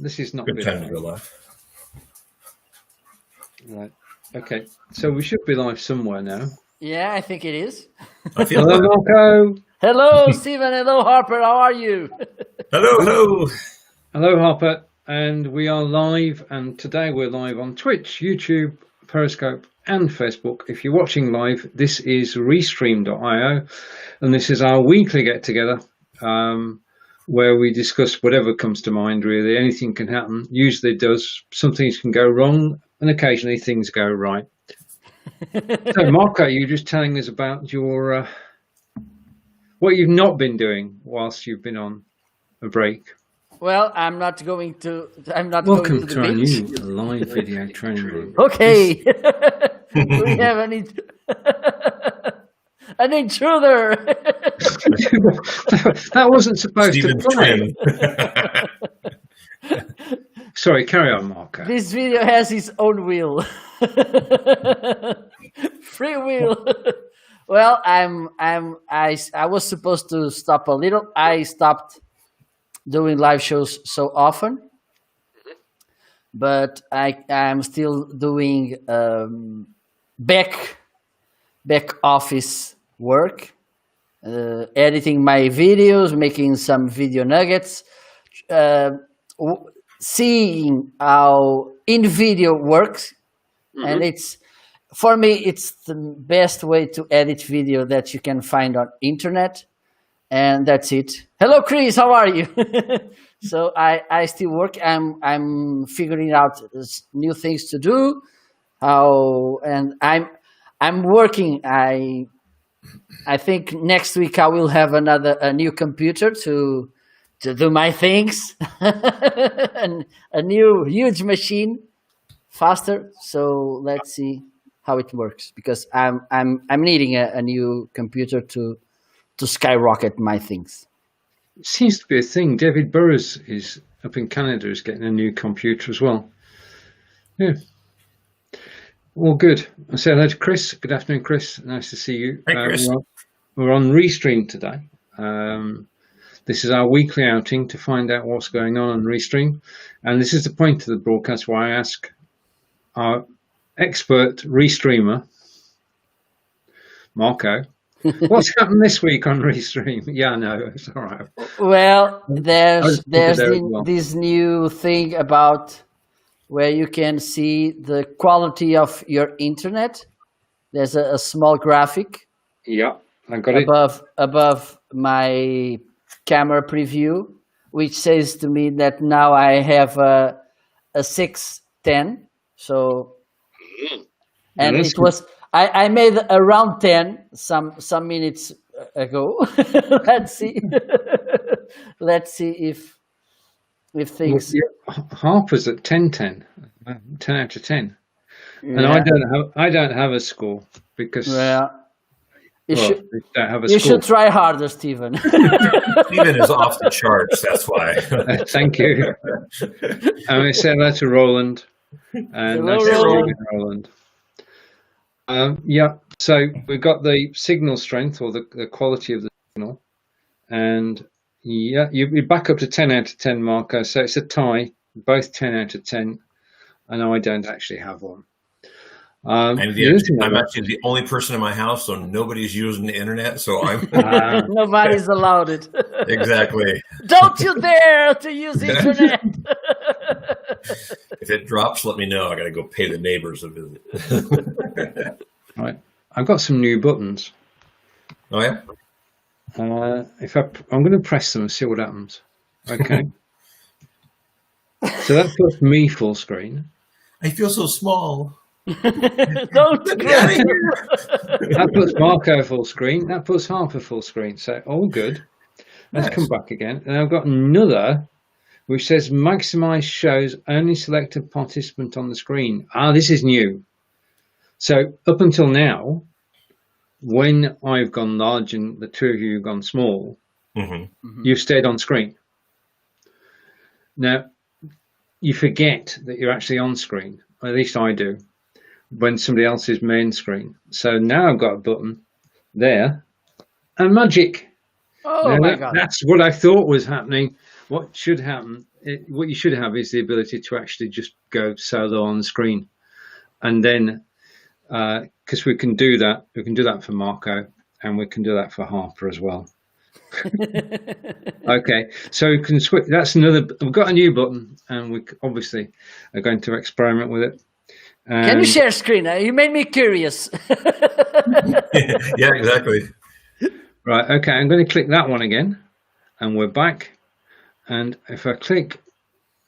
This is not Good time to go live. Right. Okay. So we should be live somewhere now. Yeah, I think it is. Hello, Marco. Hello, Stephen. Hello, Harper. How are you? Hello. Hello, Harper. And we are live. And today we're live on Twitch, YouTube, Periscope, and Facebook. If you're watching live, this is Restream.io, and this is our weekly get-together where we discuss whatever comes to mind. Really, anything can happen. Usually, it does. Some things can go wrong, and occasionally things go right. So, Marco, you're just telling us about your what you've not been doing whilst you've been on a break. Well, I'm not going to. Welcome going to to our beach. new live video training room. Okay, we have an intruder. That wasn't supposed Stephen's to play. twin. Sorry, carry on, Marco. This video has its own will. Free will. Well, I was supposed to stop a little. I stopped doing live shows so often, but I'm still doing back office work, editing my videos, making some video nuggets, seeing how in video works. And it's, for me, it's the best way to edit video that you can find on internet. And that's it. Hello, Chris. How are you? So I still work. I'm figuring out new things to do. And I'm working. I think next week I will have a new computer to do my things, and a new huge machine, faster. So let's see how it works, because I'm needing a new computer to skyrocket my things. It seems to be a thing. David Burrows is up in Canada, is getting a new computer as well. Yeah. Well, good. I say hello to Chris. Good afternoon, Chris. Nice to see you. Hi, Chris. We're on Restream today. This is our weekly outing to find out what's going on Restream. And this is the point of the broadcast where I ask our expert Restreamer, Marco, what's happened this week on Restream? Yeah, no, it's all right. Well, there's this new thing about where you can see the quality of your internet. There's a small graphic. Yeah, I got it. Above my camera preview, which says to me that now I have a 610. So, and it was I made around 10 some minutes ago. Let's see. Let's see if things. Well, yeah, Harper's at 10 out of 10, and Yeah. I don't have a score because Well, you well, should I don't have a you score. should try harder, Stephen. Stephen is off the charts. That's why. Thank you. And I say hello to Roland. And Hello, nice to see you Roland. again, Roland. Yeah, so we've got the signal strength, or the quality of the signal, and yeah, you're back up to 10 out of 10, Marco. So it's a tie, both 10 out of 10, and I don't actually have one. I'm the other thing actually the only person in my house, so nobody's using the internet. So I'm Nobody's allowed it. exactly. Don't you dare to use internet. If it drops, let me know. I got to go pay the neighbors a visit. Right, I've got some new buttons. Oh yeah. I'm going to press them and see what happens. Okay. So that puts me full screen. I feel so small. Don't. Get out of here. That puts Marco full screen. That puts Harper full screen. So all good. Let's Nice. come back again. And I've got another which says maximize shows only select a participant on the screen. This is new. So up until now, when I've gone large and the two of you have gone small, you've stayed on screen. Now, you forget that you're actually on screen, or at least I do, when somebody else is main screen. So now I've got a button there and magic. Oh Now my God. That's what I thought was happening. What should happen what you should have is the ability to actually just go solo on the screen, and then because we can do that for Marco, and we can do that for Harper as well. Okay, so we can switch. That's another. We've got a new button, and we obviously are going to experiment with it. Can you share screen? You made me curious. Yeah, exactly. Right. Okay, I'm going to click that one again, and we're back. And if I click,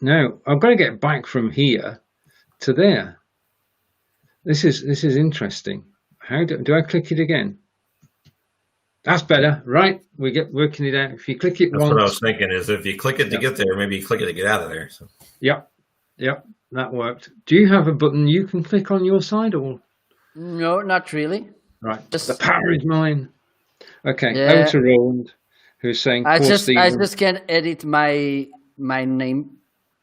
now I've got to get back from here to there. This is interesting. How do I click it again? That's better, right? We get working it out. If you click it That's once, what I was thinking. Is if you click it to get there, maybe you click it to get out of there. So. Yep, that worked. Do you have a button you can click on your side, or No, not really. right? Just, the power is mine. Okay, Yeah. over to Roland, who's saying, I "Poor just Stephen." can edit my name.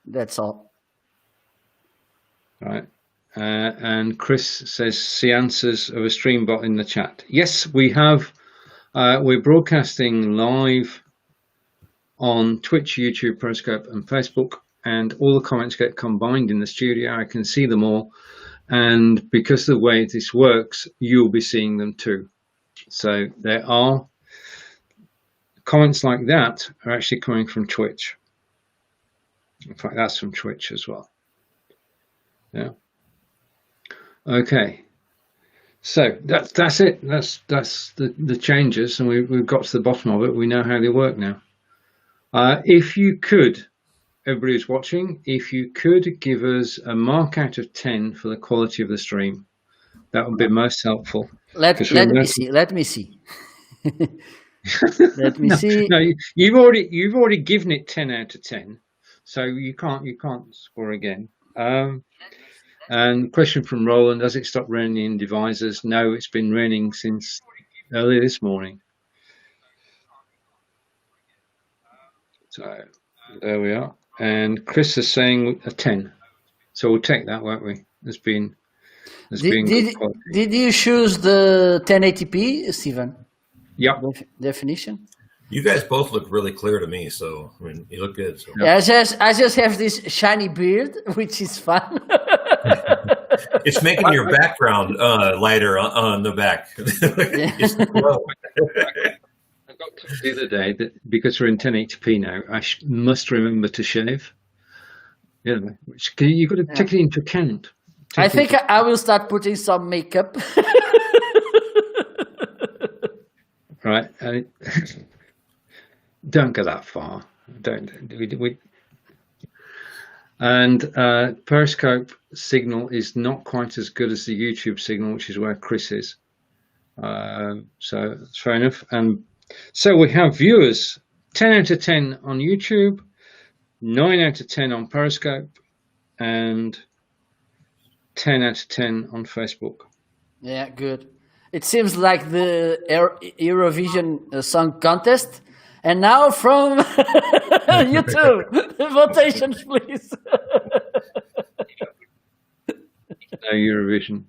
That's all. Right. And Chris says, "See answers of a stream bot in the chat." Yes, we have. We're broadcasting live on Twitch, YouTube, Periscope, and Facebook, and all the comments get combined in the studio. I can see them all, and because of the way this works, you'll be seeing them too. So there are comments like that are actually coming from Twitch. In fact, that's from Twitch as well. Yeah. Okay. So that's it. That's the changes, and we've got to the bottom of it. We know how they work now. If you could, everybody who's watching, if you could give us a mark out of 10 for the quality of the stream, that would be most helpful. Let me see. Let me see. Let me see. No, you've already given it 10 out of 10, so you can't score again. And question from Roland: does it stop raining in devices? No, it's been raining since early this morning. So there we are. And Chris is saying a 10, so we'll take that, won't we? Did you choose the 1080p, Stephen? Yep. Definition. You guys both look really clear to me, so I mean, you look good. So. Yeah, I just have this shiny beard, which is fun. It's making your background lighter on the back. I got told the other day that because we're in 1080p now, I must remember to shave. Yeah, you've got to take it into account. I think I will start putting some makeup. Right. Don't go that far. Don't. And Periscope signal is not quite as good as the YouTube signal, which is where Chris is. So that's fair enough. And so we have viewers 10 out of 10 on YouTube, 9 out of 10 on Periscope, and 10 out of 10 on Facebook. Yeah, good. It seems like the Eurovision Song Contest. And now from YouTube, votations, please. No Eurovision.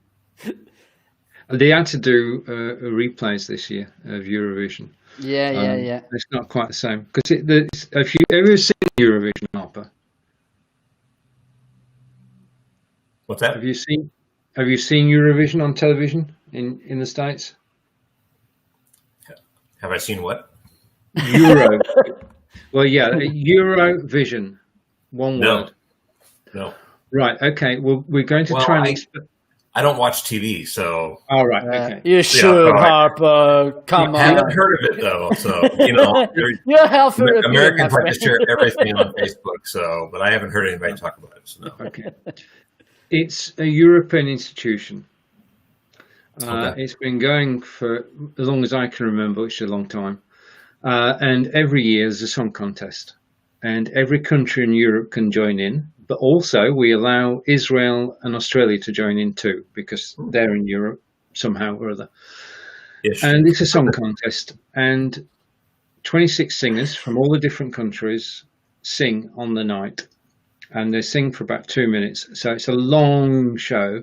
They had to do replays this year of Eurovision. Yeah. It's not quite the same. Because have you ever seen Eurovision, Harper? What's that? Have you seen Eurovision on television in the States? Have I seen what? Euro. Well, yeah, Eurovision. One word. No. Right. Okay. Well, we're going to try and. I don't watch TV, so. All right. Okay. You should, Harper. Come on. I haven't heard of it though, so You're healthy. Americans like to share everything on Facebook, so but I haven't heard anybody talk about it. So no. Okay. It's a European institution. Okay. It's been going for as long as I can remember, which is a long time. And every year there's a song contest, and every country in Europe can join in. But also we allow Israel and Australia to join in too, because they're in Europe somehow or other. Yes. And it's a song contest, and 26 singers from all the different countries sing on the night, and they sing for about 2 minutes. So it's a long show,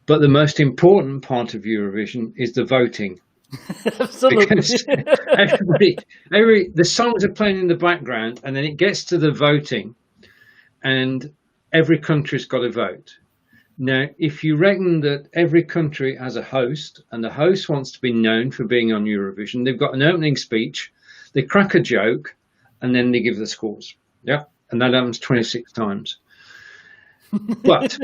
but the most important part of Eurovision is the voting. Absolutely. Because the songs are playing in the background, and then it gets to the voting, and every country's got a vote. Now, if you reckon that every country has a host, and the host wants to be known for being on Eurovision, they've got an opening speech, they crack a joke, and then they give the scores. Yeah, and that happens 26 times. But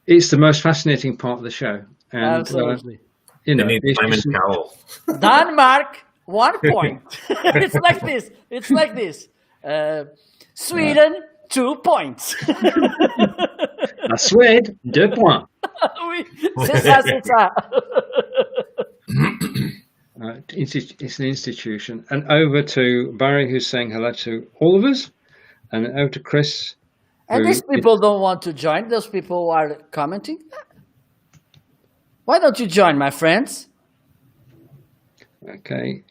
it's the most fascinating part of the show. And, Absolutely. You know, They need Simon Cowell. Denmark, 1 point. It's like this. It's like this. Sweden, 2 points. La Suède, 2 points. Oui, c'est ça, c'est ça. It's an institution. And over to Barry, who's saying hello to all of us, and over to Chris. And these people don't want to join. Those people who are commenting. Why don't you join, my friends? Okay.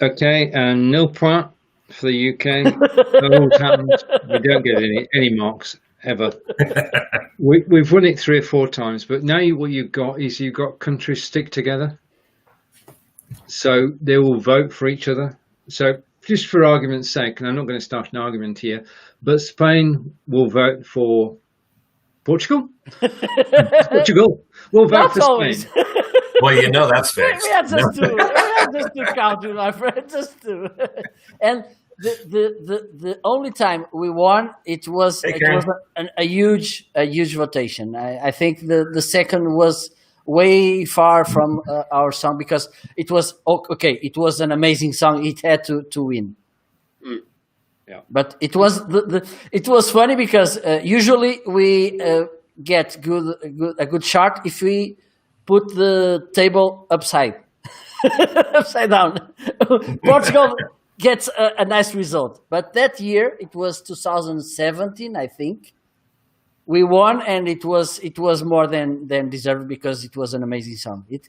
Okay, and nil point for the UK. That always happens. We don't get any marks ever. We've run it 3 or 4 times, but now what you've got is you've got countries stick together, so they will vote for each other. So just for argument's sake, and I'm not going to start an argument here, but Spain will vote for Portugal. Portugal will vote Not for always. Spain. Well, you know that's fixed. We had just two countries, my friend, just two. And the only time we won, it was a huge rotation. I think the second was way far from our song, because it was okay. It was an amazing song. It had to win. Yeah. But it was it was funny because usually we get a good chart if we put the table upside down. Portugal gets a nice result, but that year, it was 2017, I think. We won, and it was more than deserved, because it was an amazing song. It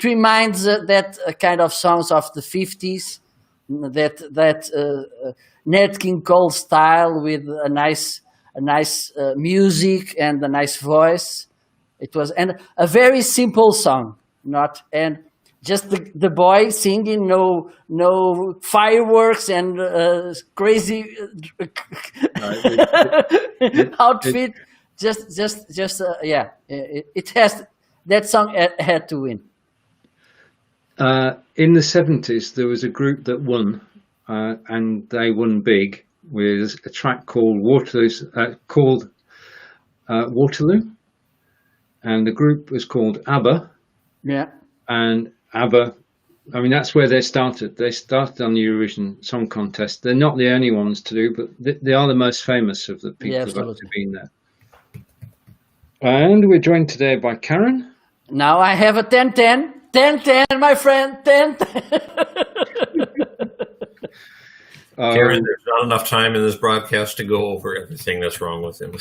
reminds that kind of songs of the 50s, that Nat King Cole style, with a nice music and a nice voice. It was, and a very simple song, and just the boy singing, no fireworks and crazy outfit. It has, that song had to win. In the 70s, there was a group that won, and they won big with a track called Waterloo, and the group was called ABBA. Yeah. And ABBA, I mean, that's where they started. They started on the Eurovision Song Contest. They're not the only ones to do, but they are the most famous of the people who've actually been there. And we're joined today by Karen. Now I have a 10-10, my friend, 10-10. Karen, there's not enough time in this broadcast to go over everything that's wrong with him.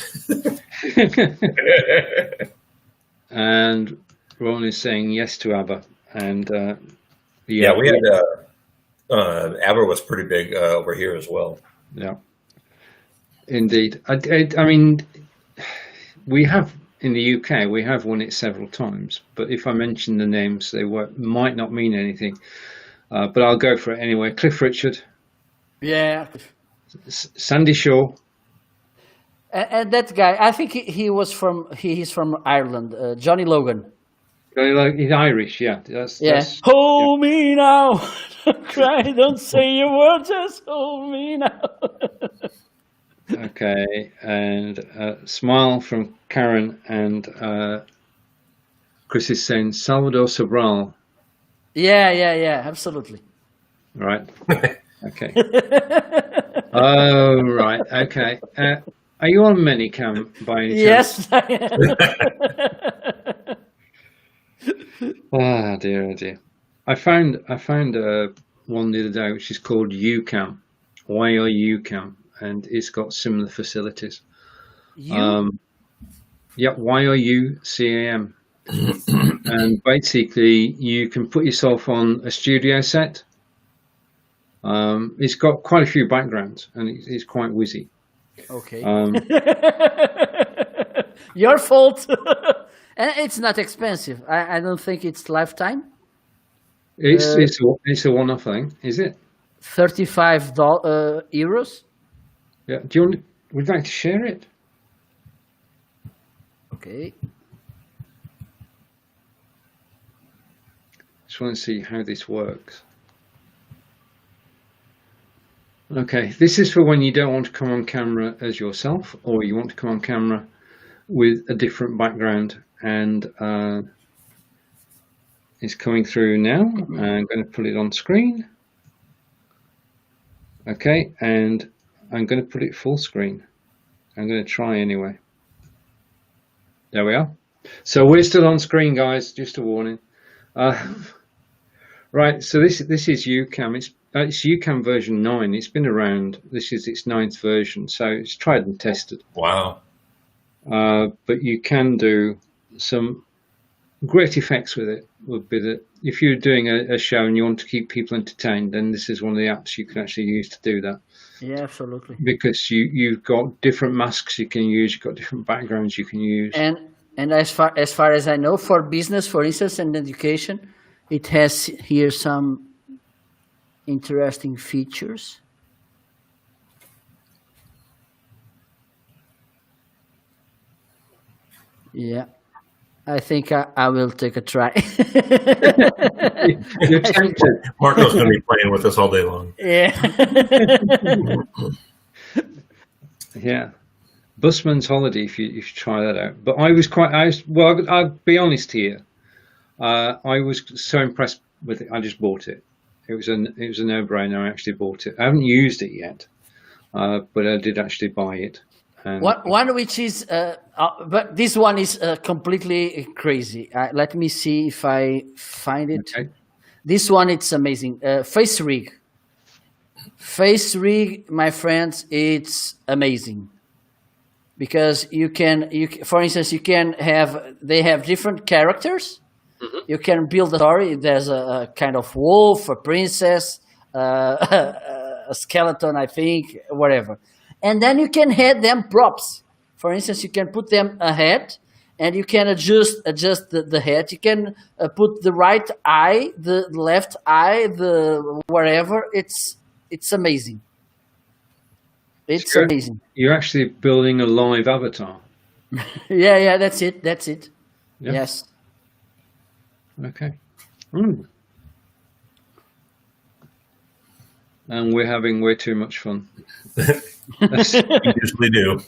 And Ron is saying yes to ABBA. And we had ABBA was pretty big over here as well. Yeah, indeed. I mean, we have in the UK, we have won it several times. But if I mention the names, they might not mean anything. But I'll go for it anyway. Cliff Richard. Yeah. Sandy Shaw. And that guy, I think he's from Ireland. Johnny Logan. He's Irish, yeah. That's, hold me now. Don't cry, don't say your words, just hold me now. Okay, and smile from Karen, and Chris is saying Salvador Sobral. Yeah, absolutely. Right. Okay. Oh, right. Okay. Are you on Minicam by any chance? Yes, I am. Oh dear. I found one the other day which is called UCAM, YOUCAM, and it's got similar facilities. YOUCAM, and basically you can put yourself on a studio set. It's got quite a few backgrounds, and it's quite whizzy. Okay. Your fault. And it's not expensive. I don't think it's lifetime. It's a one-off thing, is it? 35 euros. Yeah. Would you like to share it? Okay. Just want to see how this works. Okay, this is for when you don't want to come on camera as yourself, or you want to come on camera with a different background, and it's coming through now. I'm going to put it on screen. Okay, and I'm going to put it full screen. I'm going to try anyway. There we are. So we're still on screen, guys, just a warning. Right, so this is UCam. It's UCam version 9. It's been around. This is its 9th version, so it's tried and tested. Wow. But you can do some great effects with it. Would be that if you're doing a show and you want to keep people entertained, then this is one of the apps you can actually use to do that. Yeah, absolutely. Because you've got different masks you can use, you've got different backgrounds you can use. And as far as I know, for business, for instance, and education, it has here some interesting features. Yeah, I think I will take a try. You're tempted. Marco's going to be playing with us all day long. Yeah. Yeah. Busman's Holiday, if you try that out. But I'll be honest here. I was so impressed with it. I just bought it. It was a no-brainer. I actually bought it. I haven't used it yet, but I did actually buy it. And one which is, but this one is completely crazy. Let me see if I find it. Okay. This one, it's amazing. Face Rig. Face Rig, my friends, it's amazing. Because you can, for instance, they have different characters. Mm-hmm. You can build a story. There's a kind of wolf, a princess, a skeleton, I think, whatever. And then you can add them props. For instance, you can put them a head, and you can adjust the head. You can put the right eye, the left eye, the whatever. It's amazing. It's amazing. You're actually building a live avatar. Yeah, that's it. Yeah. Yes. Okay. And we're having way too much fun. You usually do.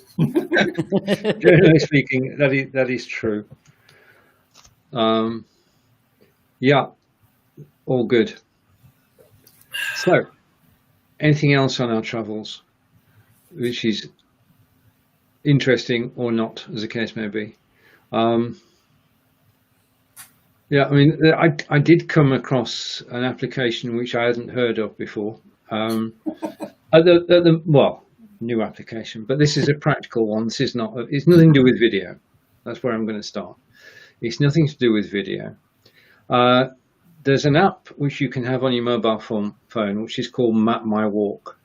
Generally speaking, that is true. Yeah, all good. So, anything else on our travels, which is interesting or not, as the case may be? Yeah, I mean, I did come across an application which I hadn't heard of before. New application, but this is a practical one. This is not. It's nothing to do with video. That's where I'm going to start. It's nothing to do with video. There's an app which you can have on your mobile phone, which is called Map My Walk.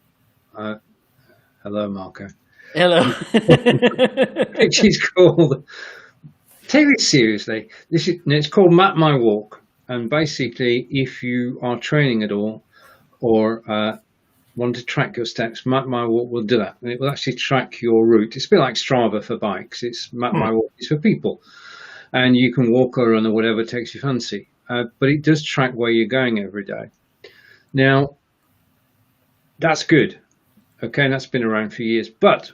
Hello, Marco. Hello. Which is called. Take it seriously. It's called Map My Walk, and basically, if you are training at all, or want to track your steps, Map My Walk will do that, and it will actually track your route. It's a bit like Strava for bikes. It's Map My Walk. It's for people, and you can walk or run or whatever takes your fancy. But it does track where you're going every day. Now, that's good. Okay, and that's been around for years. But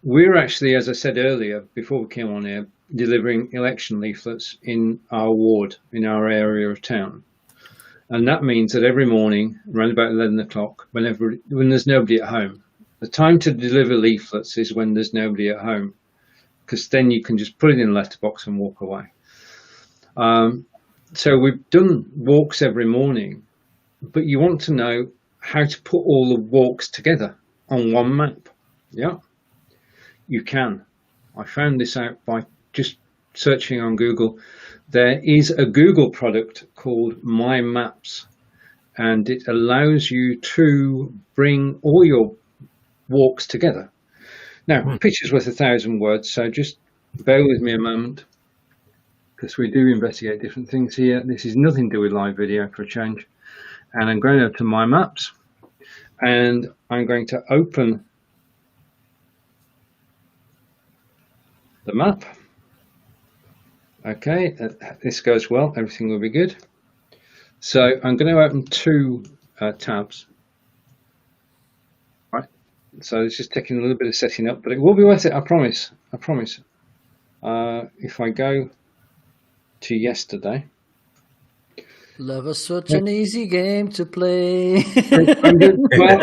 we're actually, as I said earlier, before we came on here, delivering election leaflets in our ward, in our area of town. And that means that every morning, around about 11 o'clock, when there's nobody at home, the time to deliver leaflets is when there's nobody at home, because then you can just put it in a letterbox and walk away. So we've done walks every morning, but you want to know how to put all the walks together on one map. Yeah, you can. I found this out by just searching on Google. There is a Google product called My Maps, and it allows you to bring all your walks together. Now, a picture's worth 1,000 words, so just bear with me a moment, because we do investigate different things here. This is nothing to do with live video for a change. And I'm going over to My Maps. and I'm going to open the map. Okay, this goes well, everything will be good. So I'm going to open two tabs. Right, so it's just taking a little bit of setting up, but it will be worth it, I promise. I promise. If I go to yesterday. Love is such an easy game to play. Well,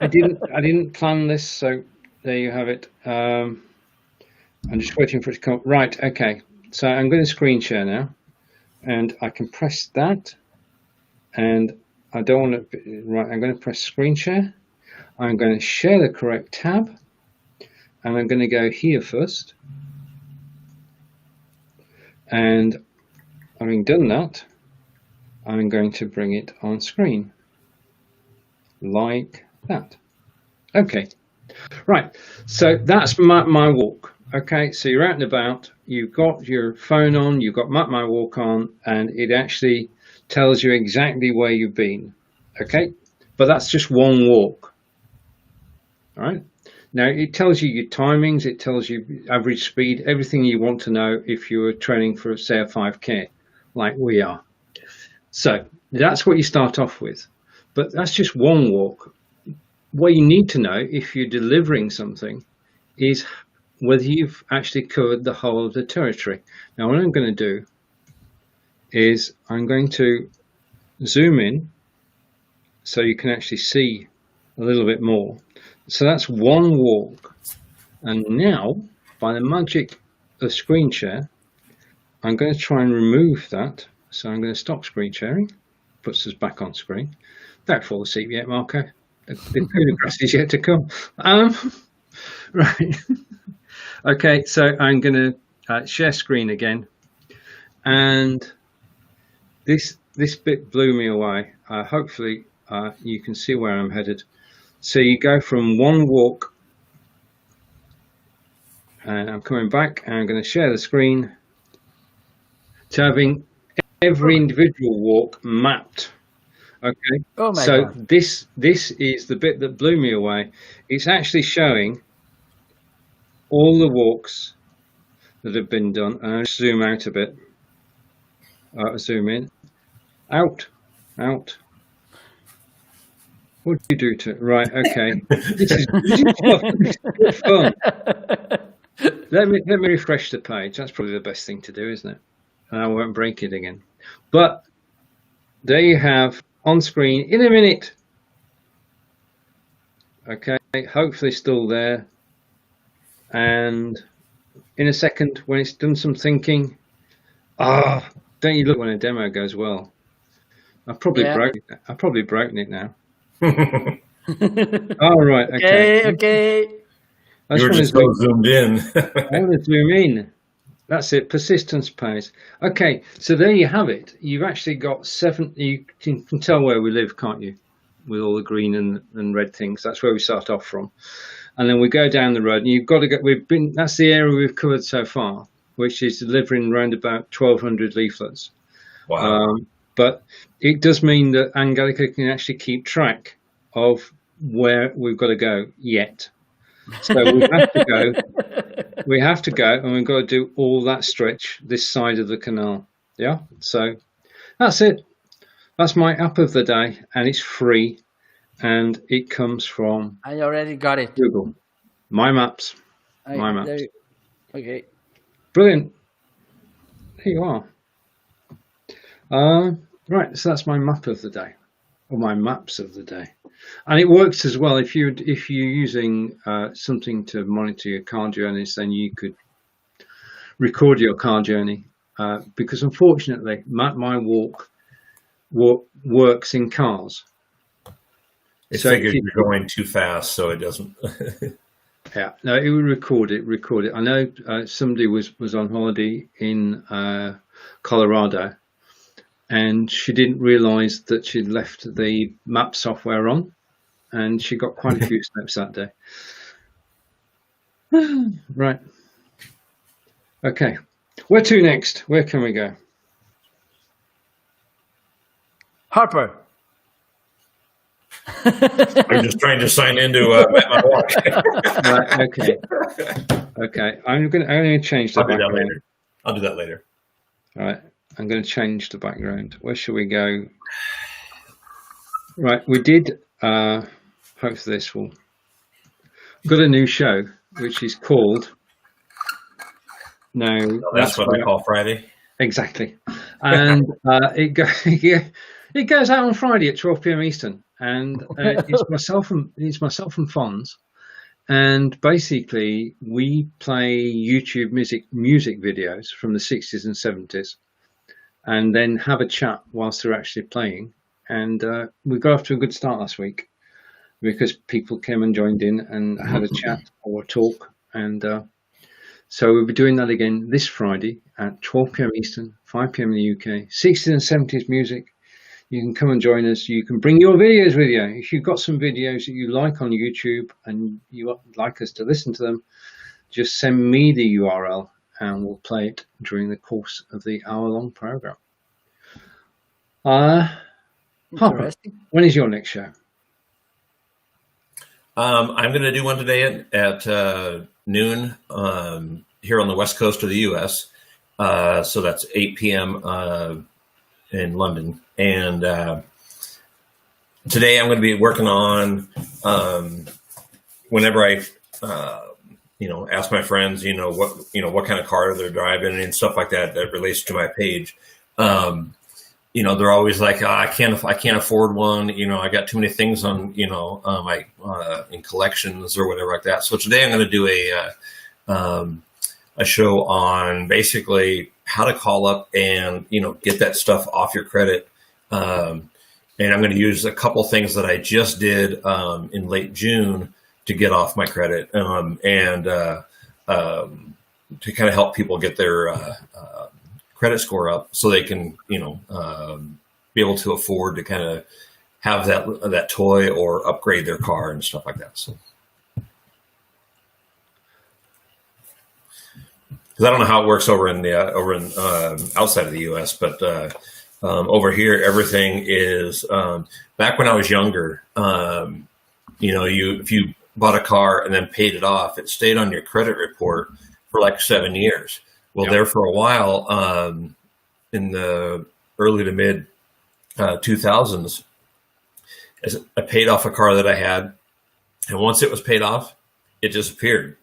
I didn't plan this, so there you have it. I'm just waiting for it to come. Right, okay. So I'm going to screen share now, and I can press that, and I don't want to. Right, I'm going to press screen share. I'm going to share the correct tab, and I'm going to go here first. And having done that, I'm going to bring it on screen like that. Okay, right, so that's Map My Walk. Okay, so you're out and about, you've got your phone on, you've got Map My Walk on, and it actually tells you exactly where you've been. Okay, but that's just one walk. All right, now it tells you your timings, it tells you average speed, everything you want to know if you're training for, say, a 5K like we are. So that's what you start off with, but that's just one walk. What you need to know if you're delivering something is whether you've actually covered the whole of the territory. Now what I'm going to do is I'm going to zoom in so you can actually see a little bit more. So that's one walk, and now by the magic of screen share, I'm going to try and remove that. So I'm going to stop screen sharing, puts us back on screen. Don't fall asleep yet, Marco. The coup de grace is yet to come. Right. Okay, so I'm going to share screen again, and this bit blew me away. Hopefully you can see where I'm headed. So you go from one walk, and I'm coming back, and I'm going to share the screen to having every individual walk mapped. Okay, Oh my so God. this is the bit that blew me away. It's actually showing all the walks that have been done, and I'll zoom out a bit. Zoom in, out. What do you do to it? Right, okay. This is good fun. Let me refresh the page. That's probably the best thing to do, isn't it? And I won't break it again. But there you have on screen in a minute. Okay, hopefully still there. And in a second, when it's done some thinking, don't you look when a demo goes well? I've probably broken it now. All right, Okay. You were just so zoomed in. I want to zoom in. That's it. Persistence pays. Okay, so there you have it. You've actually got 7. You can tell where we live, can't you? With all the green and red things. That's where we start off from, and then we go down the road. And you've got to get. That's the area we've covered so far, which is delivering around about 1,200 leaflets. Wow. But it does mean that Angelica can actually keep track of where we've got to go yet. So we have to go, and we've got to do all that stretch this side of the canal. Yeah, so that's it. That's my app of the day, and it's free, and it comes from I already got it. Google. My Maps. Okay. Brilliant. There you are. Right, so that's my map of the day, or my maps of the day. And it works as well if you're using something to monitor your car journeys, then you could record your car journey because unfortunately Map My Walk works in cars. It figures you're going too fast, so it doesn't. Yeah, no, it would record it. I know somebody was on holiday in Colorado, and she didn't realise that she'd left the map software on, and she got quite a few steps that day. Right. Okay. Where to next? Where can we go? Harper. I'm just trying to sign into my watch. Right, okay. I'm going to change the background. I'll do that later. All right, I'm going to change the background. Where shall we go? Right, we did. Hopefully, this will. We've got a new show which is called. No, that's what we call Friday. Exactly, and it goes out on Friday at 12 p.m. Eastern, and it's myself and Fonz, and basically we play YouTube music videos from the 60s and 70s, and then have a chat whilst they're actually playing. And we got off to a good start last week because people came and joined in and had a chat or a talk, and so we'll be doing that again this Friday at 12 p.m. Eastern, 5 p.m. in the UK. 60s and 70s music. You can come and join us. You can bring your videos with you. If you've got some videos that you like on YouTube and you would like us to listen to them, just send me the URL and we'll play it during the course of the hour-long program. Harper, when is your next show? I'm going to do one today at noon here on the west coast of the U.S. So that's 8 p.m. In London. And today I'm going to be working on whenever I ask my friends what kind of car they're driving and stuff like that relates to my page. They're always like, I can't afford one. I got too many things on my in collections or whatever like that. So today I'm going to do a show on basically how to call up and get that stuff off your credit. And I'm going to use a couple things that I just did in late June to get off my credit and to kind of help people get their credit score up so they can be able to afford to kind of have that toy or upgrade their car and stuff like that. So. I don't know how it works over in outside of the U.S., but over here everything is. Back when I was younger, if you bought a car and then paid it off, it stayed on your credit report for like 7 years. Well, there for a while, in the early to mid 2000s, I paid off a car that I had, and once it was paid off, it disappeared.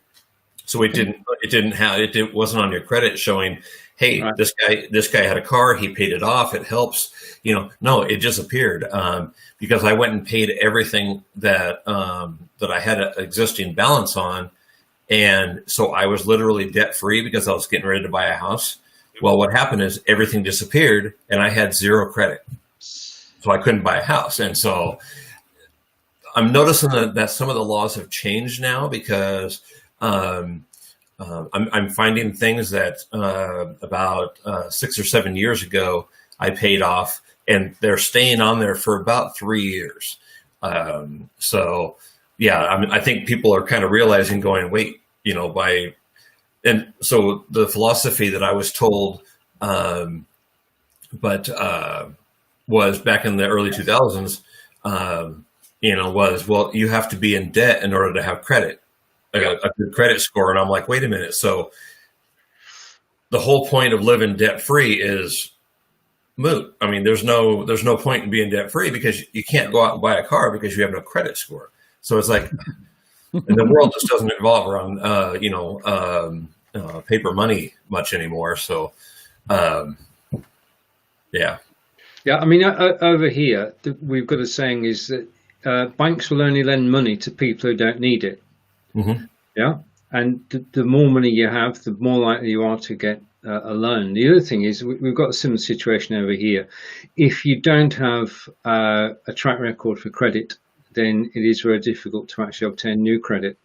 So it wasn't on your credit showing, hey, right. this guy had a car, he paid it off, it helps, no, it disappeared because I went and paid everything that I had an existing balance on. And so I was literally debt free because I was getting ready to buy a house. Well, what happened is everything disappeared and I had zero credit. So I couldn't buy a house. And so I'm noticing that some of the laws have changed now because I'm finding things that about 6 or 7 years ago I paid off, and they're staying on there for about 3 years. So yeah, I think people are kind of realizing, going, wait, and so the philosophy that I was told, was back in the early 2000s, was, well, you have to be in debt in order to have credit. A good credit score. And I'm like, wait a minute. So the whole point of living debt free is moot. I mean, there's no point in being debt free because you can't go out and buy a car because you have no credit score. So it's like, and the world just doesn't revolve around, paper money much anymore. So, yeah. Yeah. I mean, over here, we've got a saying is that banks will only lend money to people who don't need it. Mm-hmm. Yeah, and the more money you have, the more likely you are to get a loan. The other thing is we've got a similar situation over here. If you don't have a track record for credit, then it is very difficult to actually obtain new credit.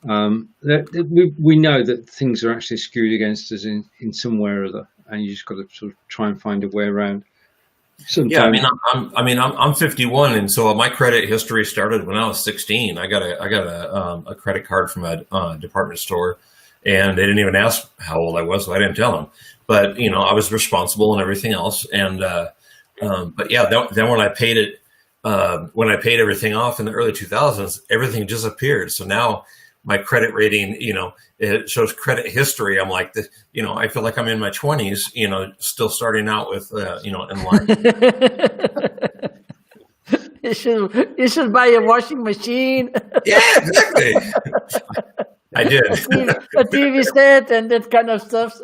We know that things are actually skewed against us in some way or other, and you just got to sort of try and find a way around. Sometimes. Yeah, I'm 51, and so my credit history started when I was 16. I got a credit card from a department store, and they didn't even ask how old I was, so I didn't tell them. But I was responsible and everything else. And but yeah, then when I paid it when I paid everything off in the early 2000s, everything disappeared. So now my credit rating, it shows credit history. I'm like, I feel like I'm in my 20s, still starting out with, in life. You should buy a washing machine. Yeah, exactly. I did. A TV set and that kind of stuff.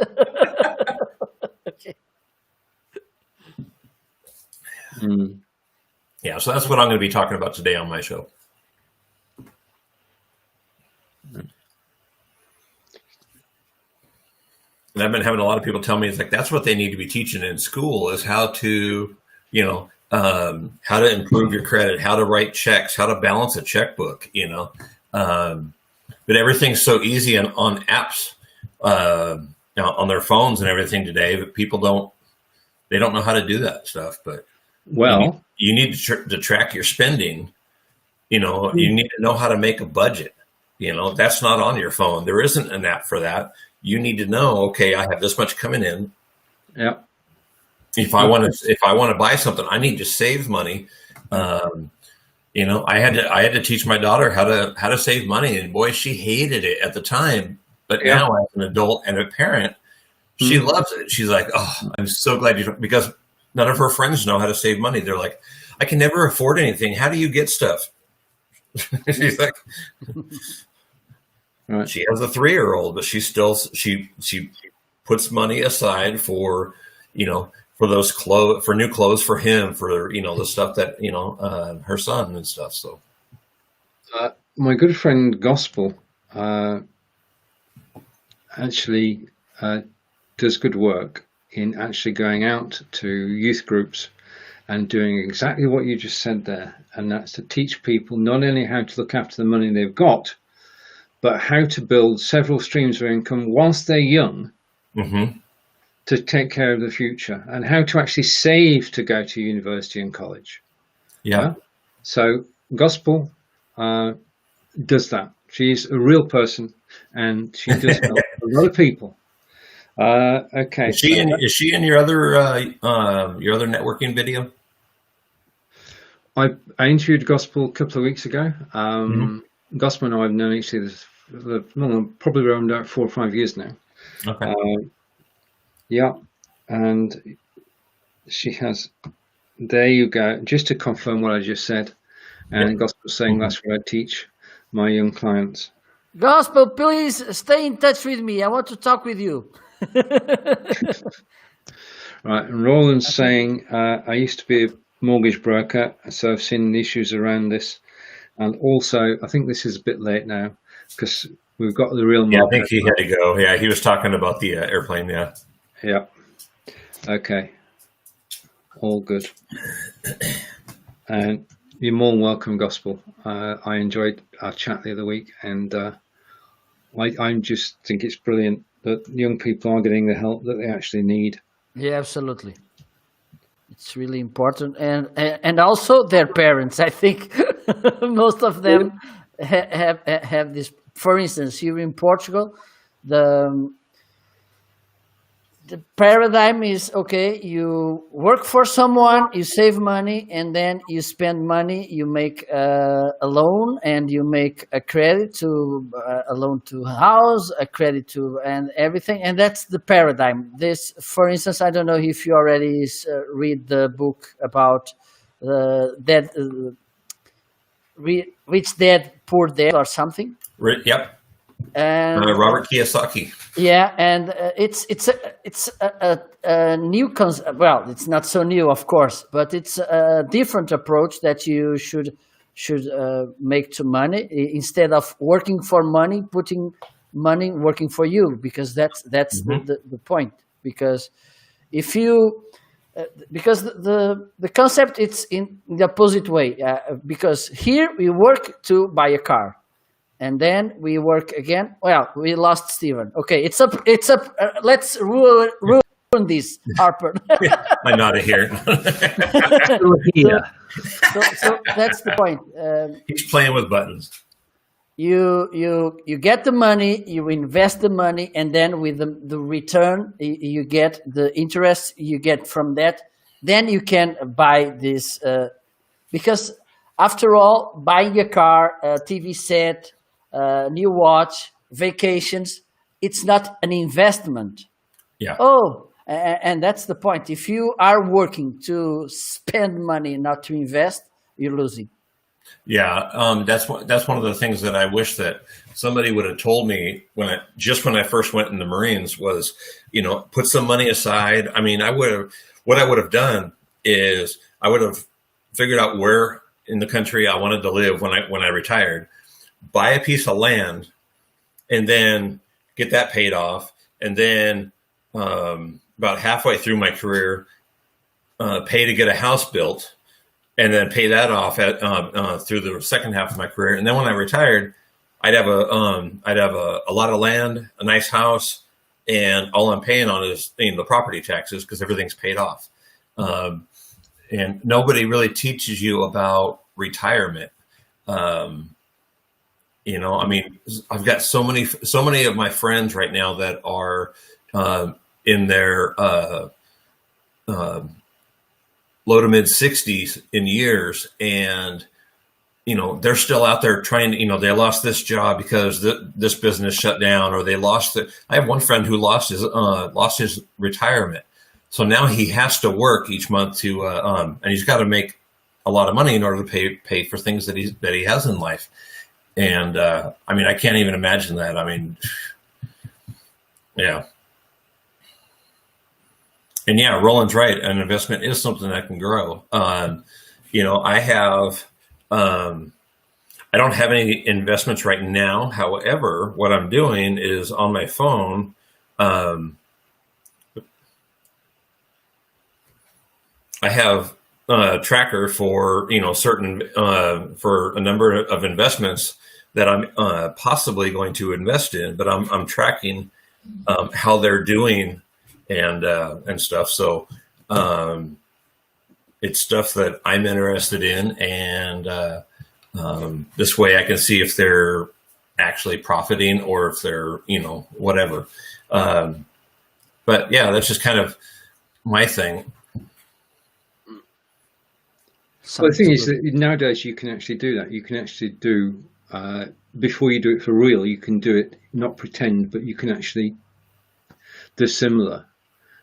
Okay. Yeah, so that's what I'm going to be talking about today on my show. And I've been having a lot of people tell me, it's like, that's what they need to be teaching in school, is how to, how to improve your credit, how to write checks, how to balance a checkbook, but everything's so easy on apps, on their phones and everything today, but people don't know how to do that stuff. But you need to track your spending. You need to know how to make a budget. That's not on your phone. There isn't an app for that. You need to know, okay, I have this much coming in. Yeah. If I want to buy something, I need to save money. I had to teach my daughter how to save money, and boy, she hated it at the time. But now, as an adult and a parent, she loves it. She's like, "Oh, I'm so glad because none of her friends know how to save money. They're like, I can never afford anything. How do you get stuff?" She's like, right. She has a 3-year-old, but she puts money aside for for those clothes, for new clothes for him, for the stuff that her son and stuff. So my good friend Gospel actually does good work in actually going out to youth groups and doing exactly what you just said there, and that's to teach people not only how to look after the money they've got, but how to build several streams of income whilst they're young. Mm-hmm. To take care of the future, and how to actually save to go to university and college. Yeah. So Gospel does that. She's a real person, and she does help a lot of people. Okay. Is she in your other networking video? I interviewed Gospel a couple of weeks ago. Gospel and I have known each other probably around about 4 or 5 years now. Okay. Yeah, and she has. There you go. Just to confirm what I just said, and Gospel saying that's what I teach my young clients. Gospel, please stay in touch with me. I want to talk with you. Right, and Roland's saying I used to be a mortgage broker, so I've seen the issues around this, and also I think this is a bit late now because we've got the real market. Yeah, I think he had to go. Yeah, he was talking about the airplane. Yeah. Yeah. Okay. All good. And you're more than welcome, Gospel. I enjoyed our chat the other week, and I just think it's brilliant that young people are getting the help that they actually need. Yeah, absolutely. It's really important, and also their parents. I think most of them have this. For instance, here in Portugal, the paradigm is, okay, you work for someone, you save money, and then you spend money, you make a loan, and you make a credit to a loan to a house, a credit to, and everything. And that's the paradigm. This, for instance, I don't know if you already read the book about Rich Dad, Poor Dad or something. Yep. And Robert Kiyosaki. Yeah, and it's a new concept. Well, it's not so new, of course, but it's a different approach that you should make to money instead of working for money, putting money working for you, because that's the point. Because if you because the concept it's in the opposite way. Because here we work to buy a car. And then we work again. Well, we lost Steven. Okay, it's up. Let's ruin this, Harper. I'm not here. So that's the point. He's playing with buttons. You get the money, you invest the money, and then with the return, you get the interest you get from that. Then you can buy this Because after all, buying a car, a TV set, new watch, vacations, it's not an investment. Yeah. Oh, and that's the point. If you are working to spend money, not to invest, you're losing. Yeah, that's one of the things that I wish that somebody would have told me when I first went in the Marines was, put some money aside. I mean, what I would have done is I would have figured out where in the country I wanted to live when I retired, buy a piece of land, and then get that paid off, and then about halfway through my career, pay to get a house built, and then pay that off through the second half of my career. And then when I retired, I'd have a lot of land, a nice house, and all I'm paying on is the property taxes because everything's paid off. And nobody really teaches you about retirement. I mean, I've got so many of my friends right now that are in their low to mid 60s in years, and they're still out there trying to, they lost this job because this business shut down, or they lost it. I have one friend who lost his retirement, so now he has to work each month to and he's got to make a lot of money in order to pay for things that he has in life. And I mean, I can't even imagine that. I mean, yeah. And yeah, Roland's right. An investment is something that can grow. I don't have any investments right now. However, what I'm doing is on my phone. I have a tracker for, certain, for a number of investments that I'm possibly going to invest in, but I'm tracking how they're doing and stuff. So it's stuff that I'm interested in, and this way I can see if they're actually profiting or if they're, whatever. But yeah, that's just kind of my thing. Well, the thing is that nowadays you can actually do that. You can actually do, before you do it for real, you can do it, not pretend, but you can actually do similar.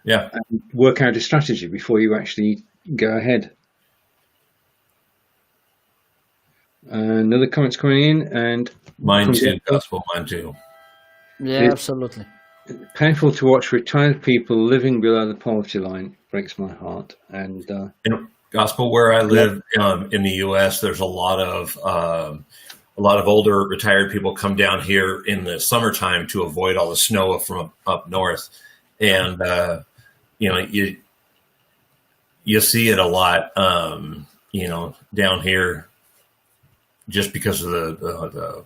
Yeah. And work out a strategy before you actually go ahead. Another comment's coming in, and mine too, Gospel, mine too. Yeah, absolutely. Painful to watch retired people living below the poverty line. Breaks my heart. And Gospel, where I live in the U.S., there's a lot of older retired people come down here in the summertime to avoid all the snow from up north, and you see it a lot, down here, just because of the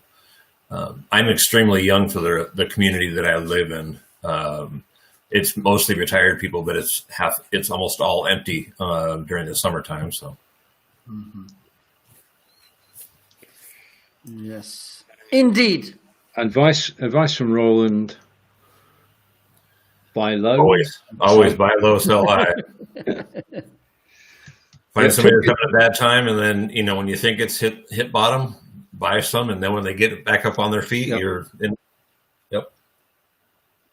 I'm extremely young for the community that I live in. It's mostly retired people, but it's almost all empty during the summertime. So, yes, indeed. Advice from Roland: buy low. Always buy low, sell high. Find somebody who's having a bad time, and then when you think it's hit bottom, buy some, and then when they get back up on their feet, you're in. Yep.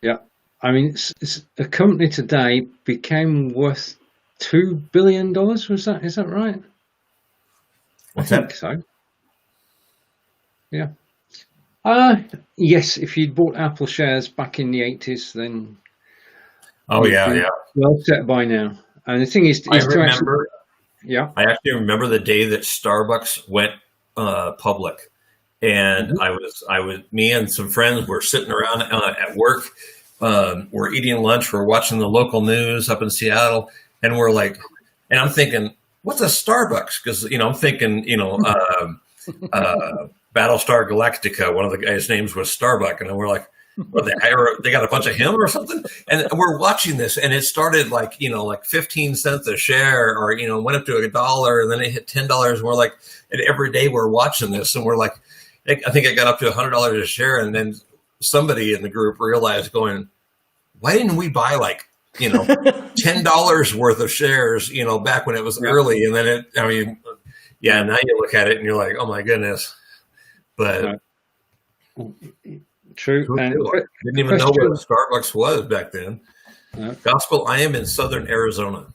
Yeah. I mean, it's a company today became worth $2 billion. Is that right? What's I think so. Yeah. Yes. If you'd bought Apple shares back in the 80s, then. Oh yeah. Well set by now. And the thing is, I remember. Yeah. I actually remember the day that Starbucks went public, and me and some friends were sitting around at work. We're eating lunch. We're watching the local news up in Seattle, and we're like, and I'm thinking, what's a Starbucks? Because I'm thinking, Battlestar Galactica. One of the guys' names was Starbuck, and we're like, well, they got a bunch of him or something. And we're watching this, and it started like 15 cents a share, or went up to $1, and then it hit $10. And we're like, and every day we're watching this, and we're like, I think it got up to $100 a share, and then somebody in the group realized, going, why didn't we buy $10 worth of shares, back when it was early? And then Yeah, now you look at it and you're like, oh my goodness. But true. And didn't even know what a Starbucks was back then. No. Gospel, I am in southern Arizona.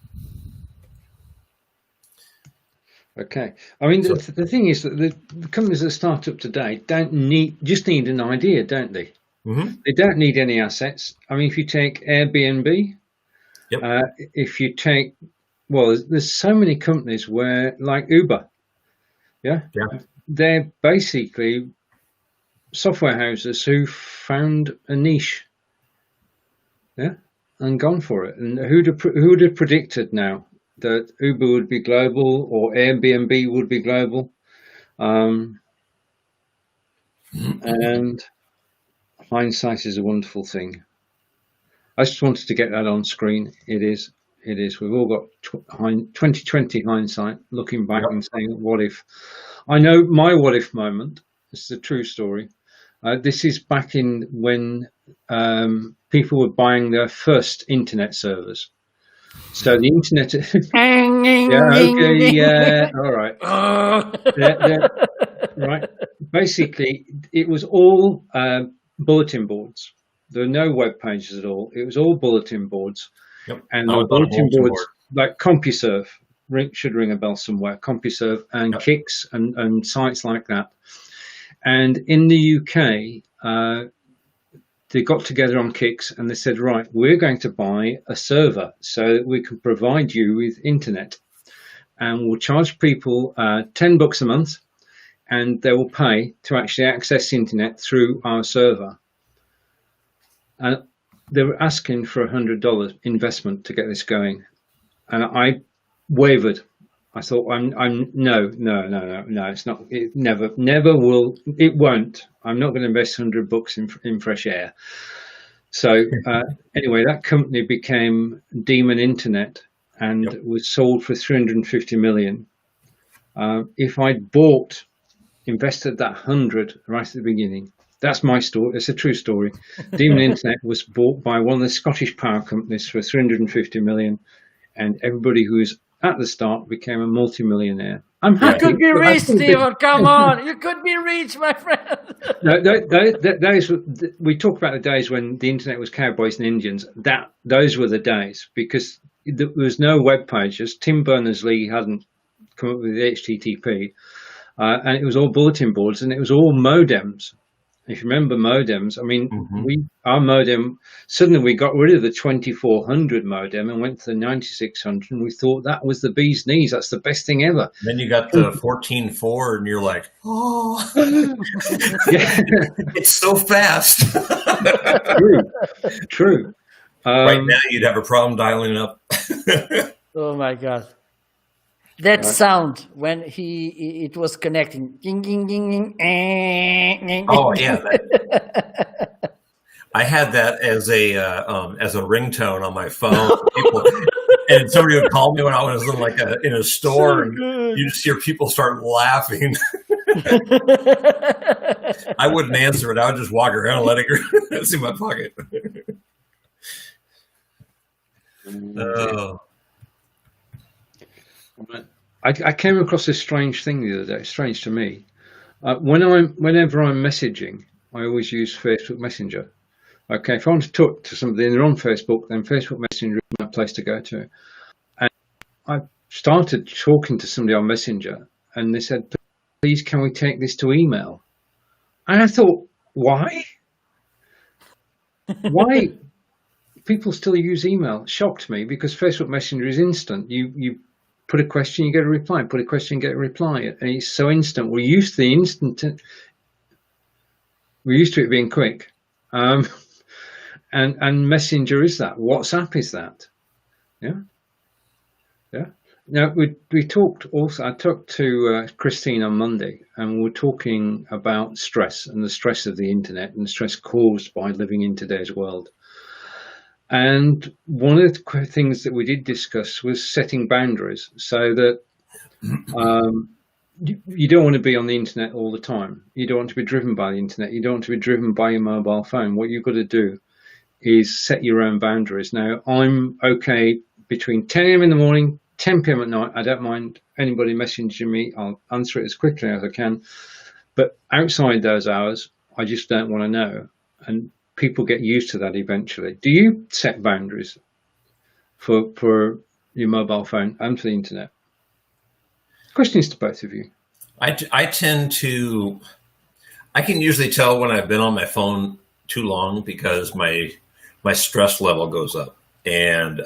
Okay. I mean, the thing is that the companies that start up today just need an idea, don't they? Mm-hmm. They don't need any assets. I mean, if you take Airbnb, yep. If you take, well, there's so many companies where, like Uber, yeah, they're basically software houses who found a niche, yeah, and gone for it. And who'd have predicted now that Uber would be global or Airbnb would be global? And hindsight is a wonderful thing. I just wanted to get that on screen. It is. We've all got 2020 hindsight, looking back and saying, what if? I know my what if moment. It's a true story. This is back in when people were buying their first internet servers. So the internet, all right, right. Basically, it was all bulletin boards. There were no web pages at all. It was all bulletin boards, and the bulletin boards like CompuServe should ring a bell somewhere. CompuServe and Kix and sites like that. And in the UK, they got together on Kix and they said, right, we're going to buy a server so that we can provide you with internet. And we'll charge people $10 a month, and they will pay to actually access internet through our server. And they were asking for $100 investment to get this going. And I wavered. I thought, no, it's not. It never will. It won't. I'm not going to invest $100 in fresh air. So anyway, that company became Demon Internet and was sold for $350 million. If I'd invested that 100 right at the beginning, that's my story. It's a true story. Demon Internet was bought by one of the Scottish power companies for $350 million, and everybody who was at the start became a multi-millionaire. I'm happy. You could be rich, Stephen. Come on, you could be rich, my friend. No, we talk about the days when the internet was cowboys and Indians. Those were the days, because there was no web pages. Tim Berners-Lee hadn't come up with the HTTP, and it was all bulletin boards, and it was all modems. If you remember modems, I mean, our modem, suddenly we got rid of the 2400 modem and went to the 9600, and we thought that was the bee's knees. That's the best thing ever. Then you got the 14.4 and you're like, oh, it's so fast. True. Right now you'd have a problem dialing up. Oh my God. That sound when it was connecting. Ding, ding, ding, ding. Oh yeah, I had that as a ringtone on my phone. And somebody would call me when I was in a store, and you just hear people start laughing. I wouldn't answer it. I would just walk around and let it go. It's in my pocket. Oh. I came across this strange thing the other day. Strange to me. Whenever I'm messaging, I always use Facebook Messenger. Okay, if I want to talk to somebody and they're on Facebook, then Facebook Messenger is my place to go to. And I started talking to somebody on Messenger, and they said, "Please, can we take this to email?" And I thought, why? Why people still use email shocked me, because Facebook Messenger is instant. You put a question, you get a reply. Put a question, get a reply, and it's so instant. We're used to the instant. We're used to it being quick, and Messenger is that. WhatsApp is that. Yeah. Now we talked also. I talked to Christine on Monday, and we're talking about stress and the stress of the internet and the stress caused by living in today's world. And one of the things that we did discuss was setting boundaries, so that you don't want to be on the internet all the time. You don't want to be driven by the internet. You don't want to be driven by your mobile phone. What you've got to do is set your own boundaries. Now, I'm okay between 10 a.m. in the morning 10 p.m. at night, I don't mind anybody messaging me. I'll answer it as quickly as I can. But outside those hours, I just don't want to know. And people get used to that eventually. Do you set boundaries for your mobile phone and for the internet? Questions to both of you. I tend to, I can usually tell when I've been on my phone too long because my stress level goes up. And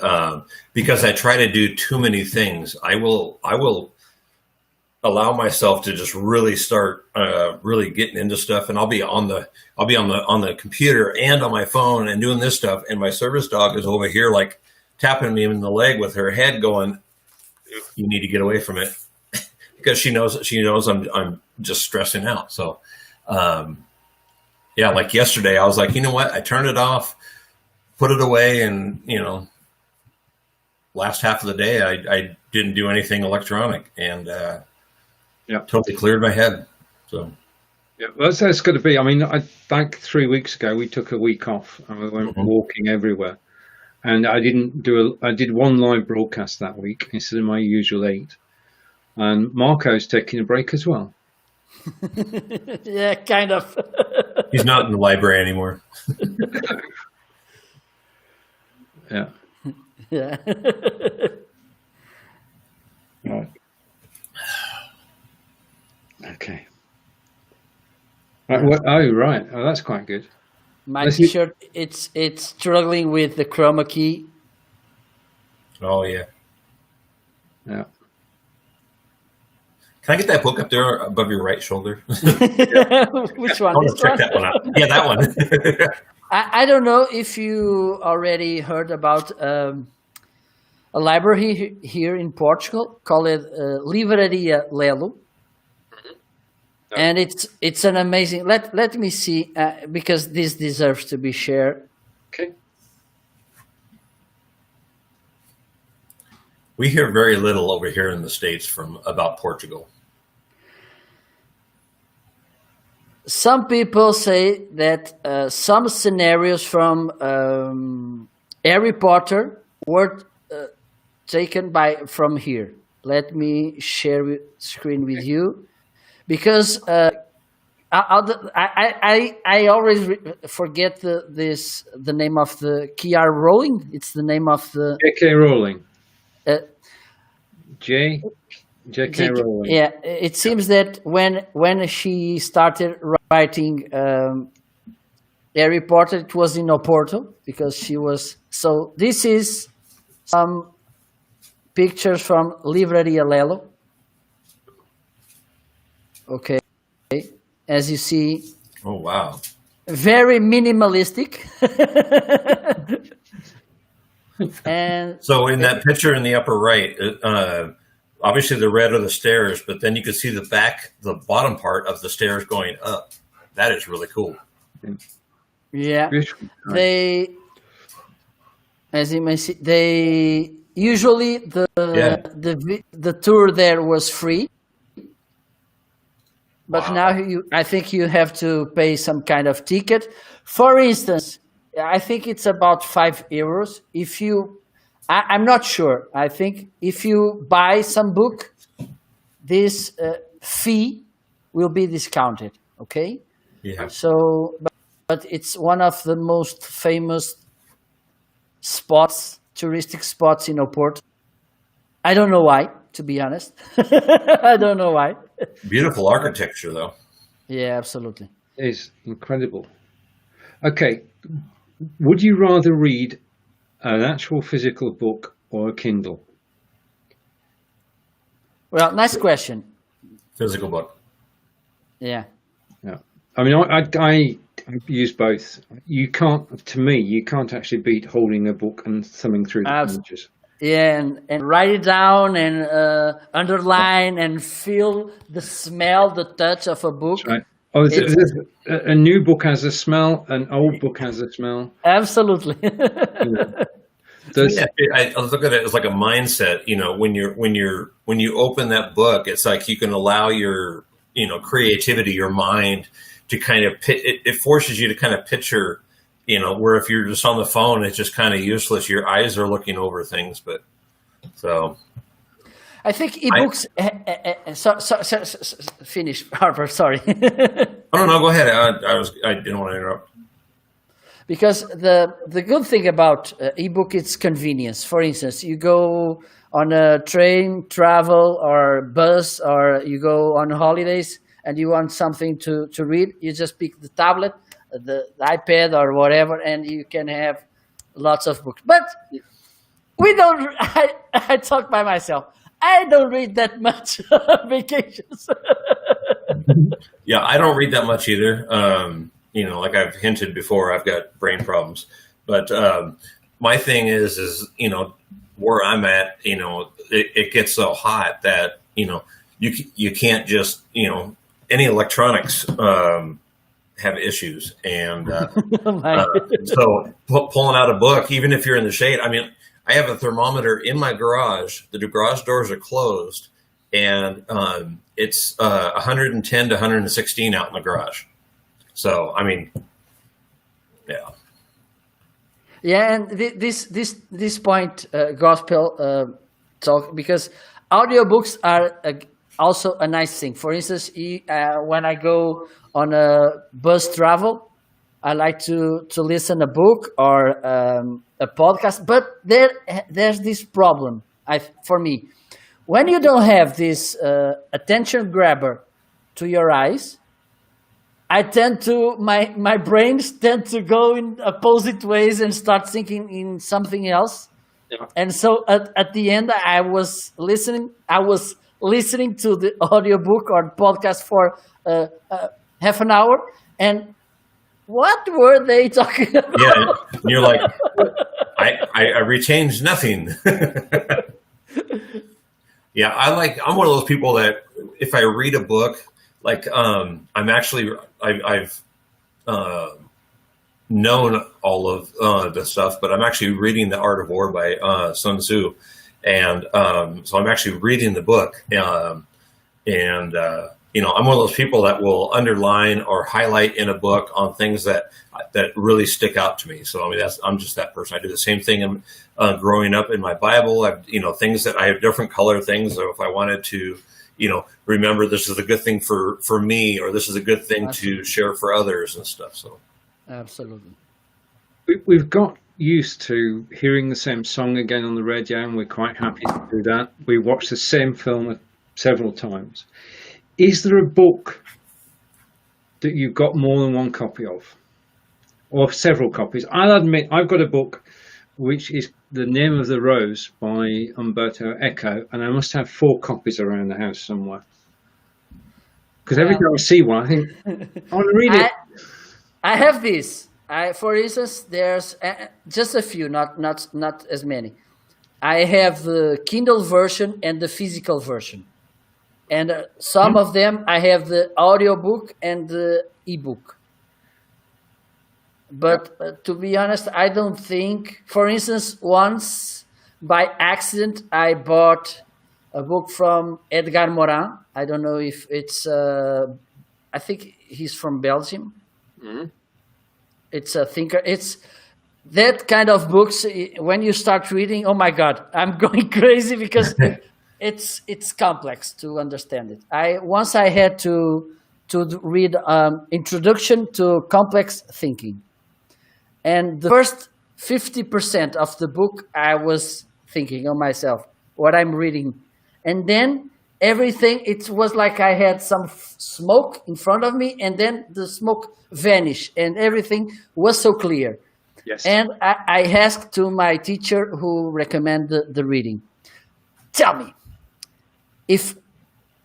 because I try to do too many things, I will allow myself to just really start really getting into stuff, and I'll be on the computer and on my phone and doing this stuff, and my service dog is over here like tapping me in the leg with her head, going, "You need to get away from it," because she knows I'm just stressing out. So, yeah, like yesterday, I was like, you know what? I turned it off, put it away, and last half of the day, I didn't do anything electronic, and totally cleared my head. So. Yeah, well, that's got to be. I mean, like 3 weeks ago, we took a week off and we went walking everywhere. And I did one live broadcast that week instead of my usual 8. And Marco's taking a break as well. Yeah, kind of. He's not in the library anymore. Yeah. Yeah. Right. Okay. Right. Right. Oh, that's quite good. My T-shirt, it's struggling with the chroma key. Oh yeah. Yeah. Can I get that book up there above your right shoulder? Which one? I want to check that one out. Yeah, that one. I don't know if you already heard about a library here in Portugal called Livraria Lelo. And it's an amazing. Let me see because this deserves to be shared. Okay. We hear very little over here in the States about Portugal. Some people say that some scenarios from Harry Potter were taken from here. Let me share screen with you. Because I always forget the name of the J.R. Rowling. It's the name of the J.K. Rowling. J.K. Rowling. Yeah, it seems that when she started writing Harry Potter, it was in Oporto because she was. So this is some pictures from Livraria Lelo. Okay, as you see. Oh, wow. Very minimalistic. And so in that picture in the upper right, obviously the red are the stairs, but then you can see the bottom part of the stairs going up. That is really cool. Yeah. As you may see, usually the tour there was free. But now I think you have to pay some kind of ticket. For instance, I think it's about €5. If I'm not sure. I think if you buy some book, this fee will be discounted. Okay. Yeah. So, but it's one of the most famous touristic spots in Oporto. I don't know why, to be honest. I don't know why. Beautiful architecture, though. Yeah, absolutely. It's incredible. Okay, would you rather read an actual physical book or a Kindle? Well, nice question. Physical book. Yeah. Yeah. I mean, I use both. You can't actually beat holding a book and thumbing through the images. Yeah, and write it down and underline and feel the smell, the touch of a book. That's right. Oh, a new book has a smell, an old book has a smell. I Absolutely. look at it as like a mindset. When you open that book, it's like you can allow your creativity, your mind to kind of it forces you to kind of picture. Where if you're just on the phone, it's just kind of useless. Your eyes are looking over things, but so I think ebooks. Finish, Harper. Sorry. Oh no, go ahead. I didn't want to interrupt. Because the good thing about ebook is convenience. For instance, you go on a train, travel, or bus, or you go on holidays, and you want something to read. You just pick the tablet, the iPad, or whatever, and you can have lots of books. But we don't. I talk by myself. I don't read that much on vacations. Yeah, I don't read that much either. Like I've hinted before, I've got brain problems. But my thing is where I'm at, it gets so hot that, you can't just, any electronics have issues. And so pulling out a book, even if you're in the shade, I have a thermometer in my garage. The garage doors are closed, and it's 110 to 116 out in the garage. So, yeah. Yeah, and this point, gospel talk, because audiobooks are also a nice thing. For instance, when I go on a bus travel, I like to listen a book or a podcast. But there's this problem for me. When you don't have this attention grabber to your eyes, I tend to my brains tend to go in opposite ways and start thinking in something else. Yeah. And so at the end, I was listening to the audiobook or podcast for half an hour, and what were they talking about? Yeah, and you're like, I retained nothing. Yeah, I'm one of those people that if I read a book, like I've known all of the stuff, but I'm actually reading The Art of War by Sun Tzu, and so I'm actually reading the book, and I'm one of those people that will underline or highlight in a book on things that really stick out to me. So I'm just that person. I do the same thing. Growing up in my Bible, things that I have different color things. So if I wanted to, remember this is a good thing for me, or this is a good thing to share for others and stuff. So, absolutely. We've got used to hearing the same song again on the radio, and we're quite happy to do that. We watch the same film several times. Is there a book that you've got more than one copy of, or several copies? I'll admit I've got a book which is The Name of the Rose by Umberto Eco, and I must have 4 copies around the house somewhere. Because every time I see one, I think, I want to read it. I have this. For instance, there's just a few, not as many. I have the Kindle version and the physical version. And some of them, I have the audiobook and the ebook. But to be honest, I don't think, for instance, once by accident, I bought a book from Edgar Morin. I don't know if it's, I think he's from Belgium. Mm-hmm. It's a thinker. It's that kind of books. When you start reading, oh my God, I'm going crazy because it's complex to understand it. I had to read Introduction to Complex Thinking. And the first 50% of the book, I was thinking of myself, what I'm reading. And then everything, it was like I had some smoke in front of me, and then the smoke vanished, and everything was so clear. Yes. And I asked to my teacher who recommended the reading, tell me, if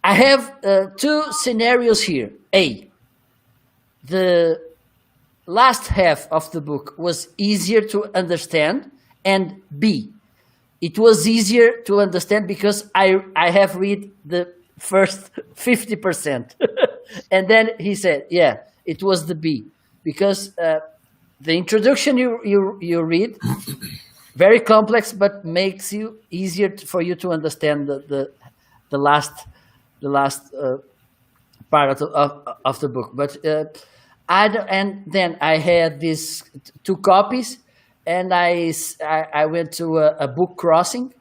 I have 2 scenarios here. A, the last half of the book was easier to understand, and B, it was easier to understand because I have read the first 50%. And then he said, yeah, it was the B, because the introduction you read, very complex, but makes you easier for you to understand the last part of the book. But and then I had these 2 copies, and I went to a book crossing,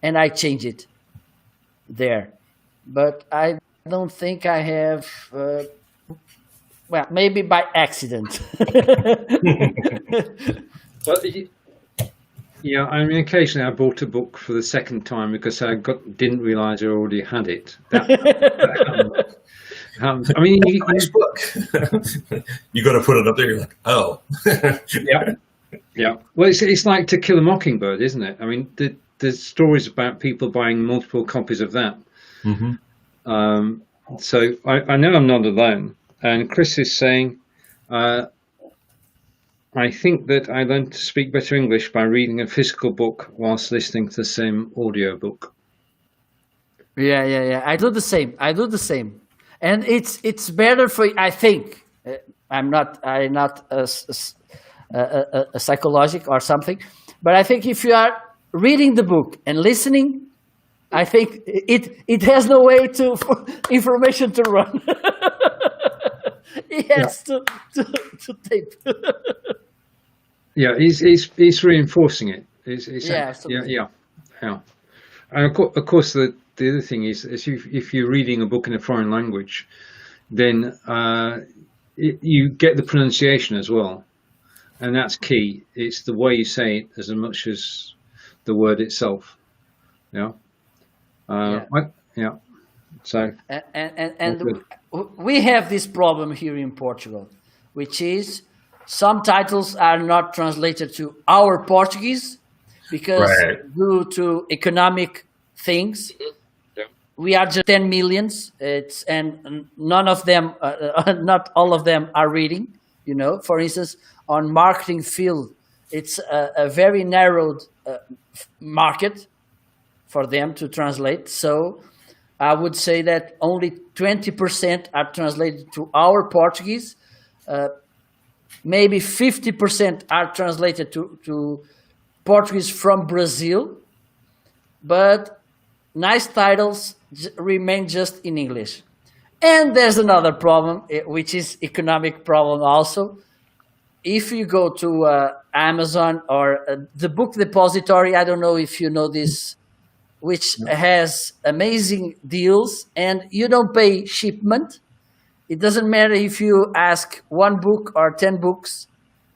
and I changed it. there. But I don't think I have. Well, maybe by accident. But yeah, I mean, occasionally I bought a book for the second time because I didn't realise I already had it. That happens. I mean, Nice book. You got to put it up there. You're like, oh, yeah, yeah. Well, it's like To Kill a Mockingbird, isn't it? I mean, there's stories about people buying multiple copies of that. So I know I'm not alone. And Chris is saying, I think that I learned to speak better English by reading a physical book whilst listening to the same audio book. Yeah. I do the same. And it's better for, I think, I'm not a psychologic or something, but I think if you are reading the book and listening, I think it has no way for information to run. It has to tape. Yeah, he's reinforcing it. Yeah. And of course, the other thing is if you're reading a book in a foreign language, then you get the pronunciation as well, and that's key. It's the way you say it as much as the word itself. Yeah. So. And we have this problem here in Portugal, which is some titles are not translated to our Portuguese because due to economic things, we are just 10 millions. And none of them, not all of them are reading. You know, for instance, on marketing field, it's a very narrowed market for them to translate. So I would say that only 20% are translated to our Portuguese. Maybe 50% are translated to Portuguese from Brazil. But nice titles remain just in English. And there's another problem, which is economic problem also. If you go to Amazon or the Book Depository, I don't know if you know this, which has amazing deals, and you don't pay shipment. It doesn't matter if you ask 1 book or 10 books.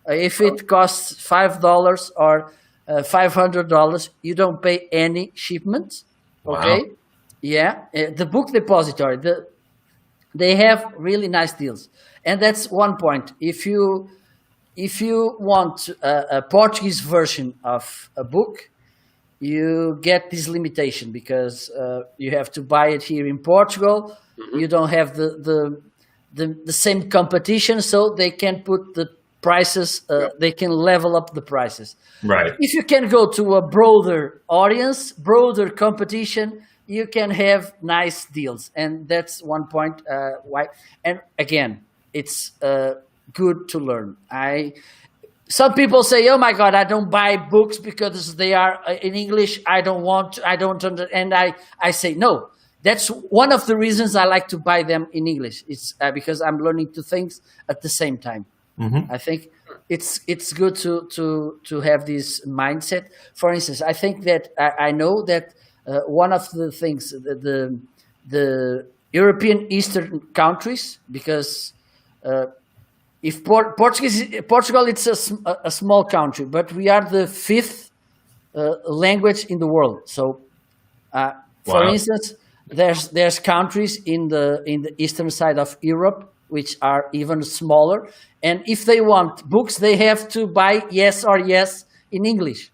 If it costs $5 or $500, you don't pay any shipment. Okay? Wow. Yeah. The Book Depository, they have really nice deals. And that's one point. If you want a Portuguese version of a book, you get this limitation because you have to buy it here in Portugal. Mm-hmm. You don't have the same competition, so they can put the prices. They can level up the prices. Right. If you can go to a broader audience, broader competition, you can have nice deals, and that's one point why. And again, it's good to learn. Some people say, "Oh my God, I don't buy books because they are in English. I don't understand." And I say, no, that's one of the reasons I like to buy them in English. It's because I'm learning 2 things at the same time. Mm-hmm. I think it's good to have this mindset. For instance, I think that I know that one of the things the European Eastern countries, because if Portugal, it's a small country, but we are the 5th language in the world. So, for instance, there's countries in the eastern side of Europe which are even smaller, and if they want books, they have to buy yes or yes in English,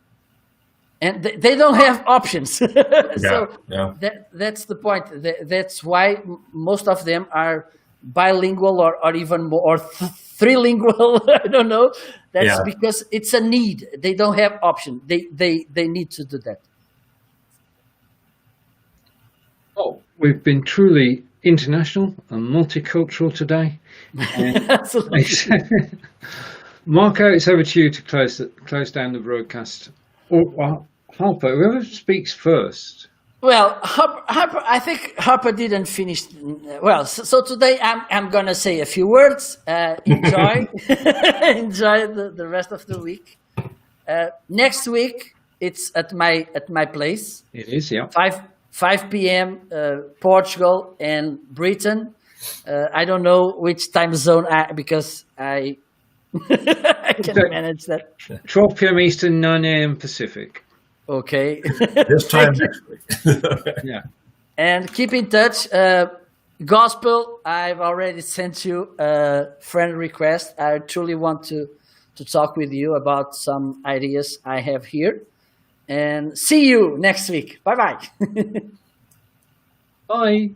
and they don't have options. That's the point. That's why most of them are bilingual or even more, or trilingual. I don't know. That's because it's a need. They don't have option. They need to do that. Oh, we've been truly international and multicultural today. Absolutely. Marco, it's over to you to close down the broadcast. Or Harper, whoever speaks first. Well, Harper, I think Harper didn't finish. Well, so today I'm gonna say a few words. Enjoy, enjoy the rest of the week. Next week it's at my place. It is, yeah. 5 p.m. Portugal and Britain. I don't know which time zone because I I can manage that. 12 p.m. Eastern, 9 a.m. Pacific. Okay. This time next week. Yeah. And keep in touch. Gospel, I've already sent you a friend request. I truly want to talk with you about some ideas I have here. And see you next week. Bye-bye. Bye.